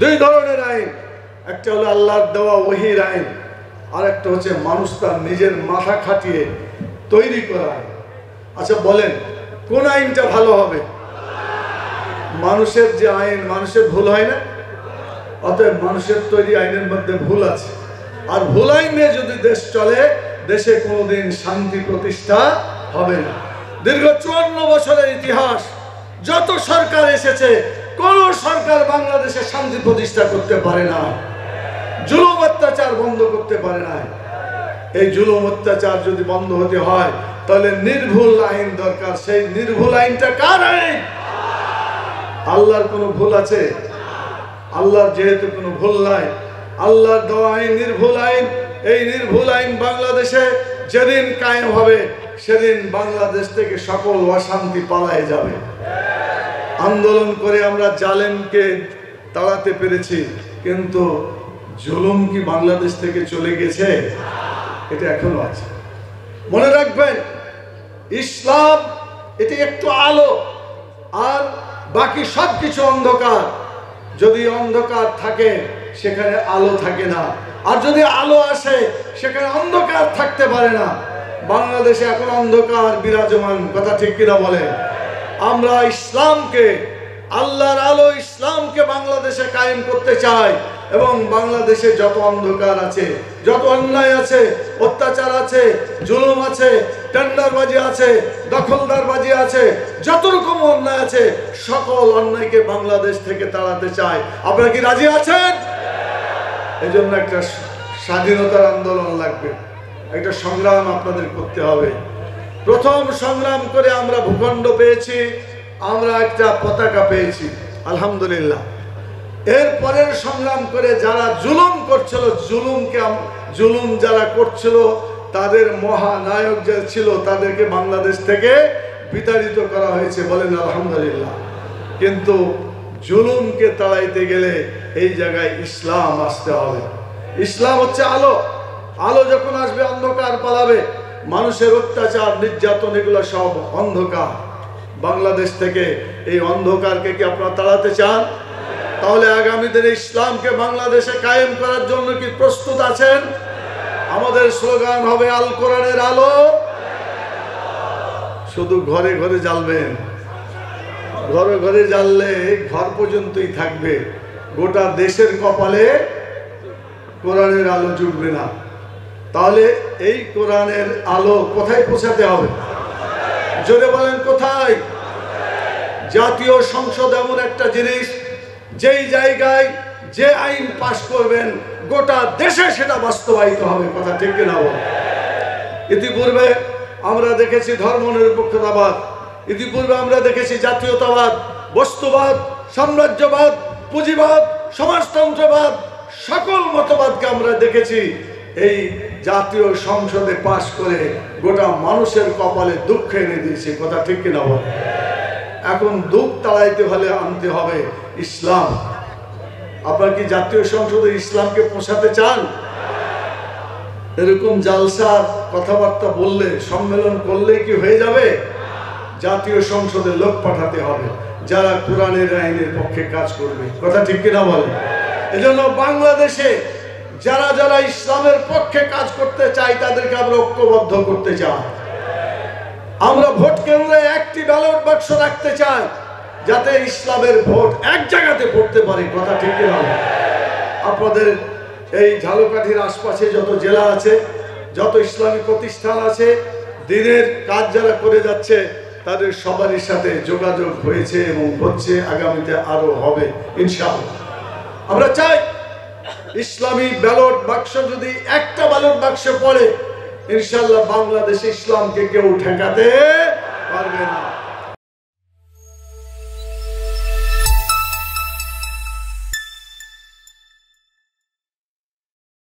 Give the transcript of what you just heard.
দুই ধরনের আইন, একটা হলো আল্লাহর দেওয়া ওহীর আইন, আর একটা হচ্ছে মানুষ তার নিজের মাথা খাটিয়ে তৈরি করা আইন। আচ্ছা বলেন কোন আইনটা ভালো হবে? মানুষের যে আইন, মানুষের ভুল হয় না? অতএব মানুষের তৈরি আইনের মধ্যে ভুল আছে, আর ভুল আইন নিয়ে যদি দেশ চলে, দেশে কোনোদিন শান্তি প্রতিষ্ঠা হবে না। দীর্ঘ 54 বছরের ইতিহাস, যত সরকার এসেছে কোন সরকার বাংলাদেশে শান্তি প্রতিষ্ঠা করতে পারে না, জুলুম অত্যাচার বন্ধ করতে পারে না। এই জুলুম অত্যাচার যদি বন্ধ হতে হয় তাহলে নির্ভুল আইন দরকার। সেই নির্ভুল আইনটা কার আইন? আল্লাহর কোনো ভুল আছে? আল্লাহর যেহেতু কোনো ভুল নাই, আল্লাহর দেওয়া আইন নির্ভুল আইন। এই নির্ভুল আইন বাংলাদেশে যেদিন কায়েম হবে সেদিন বাংলাদেশ থেকে সকল অশান্তি পালায়ে যাবে। আন্দোলন করে আমরা জালেমকে তাড়াতে পেরেছি, কিন্তু জুলুম কি বাংলাদেশ থেকে চলে গেছে? এটা এখনো আছে। মনে রাখবেন, ইসলাম এটি একটু আলো, আর বাকি সব কিছু অন্ধকার। যদি অন্ধকার থাকে সেখানে আলো থাকে না, আর যদি আলো আসে সেখানে অন্ধকার থাকতে পারে না। বাংলাদেশে এখন অন্ধকার বিরাজমান, কথা ঠিক কিনা বলে? আমরা ইসলামকে, আল্লাহর আলো ইসলামকে বাংলাদেশে কায়েম করতে চাই, এবং বাংলাদেশে যত অন্ধকার আছে, যত অন্যায় আছে, অত্যাচার আছে, জুলুম আছে, টেন্ডারবাজি আছে, দখলদারবাজি আছে, যত রকম অন্যায় আছে, সকল অন্যায়কে বাংলাদেশ থেকে তাড়াতে চাই। আপনারা কি রাজি আছেন? এই জন্য একটা স্বাধীনতার আন্দোলন লাগবে, একটা সংগ্রাম আপনাদের করতে হবে। প্রথম সংগ্রাম করে আমরা ভূখণ্ড পেয়েছি, আমরা একটা পতাকা পেয়েছি, আলহামদুলিল্লাহ। এরপরের সংগ্রাম করে যারা জুলুম করছিল, জুলুম যারা করছিল, তাদের মহানায়ক যে ছিল, তাদেরকে বাংলাদেশ থেকে বিতাড়িত করা হয়েছে, বলেন আলহামদুলিল্লাহ। কিন্তু জুলুমকে তাড়াইতে গেলে এই জায়গায় ইসলাম আসতে হবে। ইসলাম হচ্ছে আলো। আলো যখন আসবে অন্ধকার পালাবে। মানুষের অত্যাচার, নির্যাতন, এগুলো সব অন্ধকার। বাংলাদেশ থেকে এই অন্ধকারকে কি আপনারা তাড়াতে চান? তাহলে আগামী দিনে ইসলামকে বাংলাদেশে কায়েম করার জন্য কি প্রস্তুত আছেন? আমাদের স্লোগান হবে আল কোরআনের আলো। শুধু ঘরে ঘরে জ্বালবেন, ঘরে ঘরে জ্বাললে ঘর পর্যন্তই থাকবে, গোটা দেশের কপালে কোরআনের আলো জুটবে না। তাহলে এই কোরআনের আলো কোথায় পৌঁছাতে হবে? জোরে বলেন কোথায়? জাতীয় সংসদ এমন একটা জিনিস, যেই জায়গায় যে আইন পাশ করবেন গোটা দেশে সেটা বাস্তবায়িত হবে, কথা ঠিক কিনা বল? ইতিপূর্বে আমরা দেখেছি ধর্মনিরপেক্ষতাবাদ, ইতিপূর্বে আমরা দেখেছি জাতীয়তাবাদ, বস্তুবাদ, সাম্রাজ্যবাদ, পুঁজিবাদ, সমাজতন্ত্রবাদ, সকল মতবাদকে আমরা দেখেছি। এই জাতীয় সংসদে পাশ করে গোটা মানুষের কপালে দুঃখ এনে দিয়েছে, কথা ঠিক কিনা বল? এখন দুঃখ তাড়াইতে হলে আনতে হবে ইসলাম। আপনারা কি জাতীয় সংসদে ইসলামকে পৌঁছাতে চান? এরকম জালসার কথাবার্তা বললে, সম্মেলন করলে কি হয়ে যাবে? জাতীয় সংসদে লোক পাঠাতে হবে যারা কোরআনের আইনের পক্ষে কাজ করবে, কথা ঠিক কিনা বলে? এজন্য বাংলাদেশে যারা যারা ইসলামের পক্ষে কাজ করতে চাই তাদেরকে আমরা ঐক্যবদ্ধ করতে চাই। আমরা ভোট কেন্দ্রে একটি ব্যালট বাক্স রাখতে চাই, যাতে ইসলামের ভোট এক জায়গাতে পড়তে পারে, কথা ঠিক কিনা? আপনাদের এই ঝালকাঠির আশপাশে যত জেলা আছে, যত ইসলামী প্রতিষ্ঠান আছে, দিনের কাজ যারা করে যাচ্ছে, তাদের সবারই সাথে যোগাযোগ হয়েছে এবং হচ্ছে, আগামীতে আরো হবে ইনশাআল্লাহ। আমরা চাই ইসলামী ব্যালট বাক্স যদি একটা ব্যালট বাক্সে পড়ে, ইনশাআল্লাহ বাংলাদেশে ইসলামকে কেউ ঠেকাতে